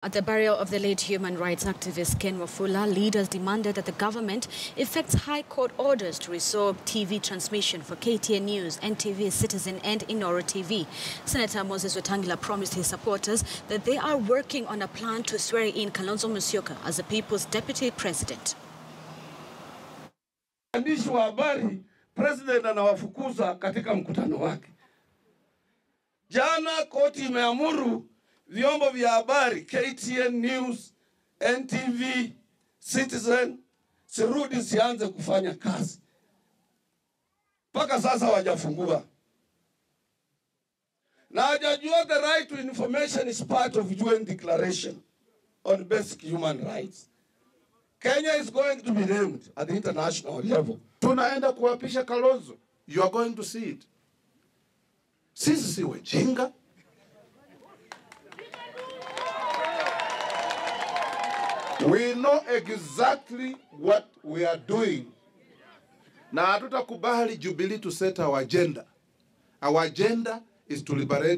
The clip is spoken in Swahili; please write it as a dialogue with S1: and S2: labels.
S1: At the burial of the late human rights activist Ken Wafula, leaders demanded that the government effects high court orders to restore TV transmission for KTN News, NTV, Citizen and Inooro TV. Senator Moses Wetang'ula promised his supporters that they are working on a plan to swear in Kalonzo Musyoka as the people's deputy president.
S2: Waandishi wa habari, president anawafukuza katika mkutano wake. Jana koti imeamuru vyombo vya habari KTN News, NTV, Citizen sirudi sianze kufanya kazi. Paka sasa hawajafungua. Na hajajua the right to information is part of UN Declaration on Basic Human Rights. Kenya is going to be named at the international level.
S3: Tunaenda kuwapisha Kalonzo. You are going to see it. Sisi si wajinga. We know exactly what we are doing. Na hatutakubali Jubilee to set our agenda. Our agenda is to liberate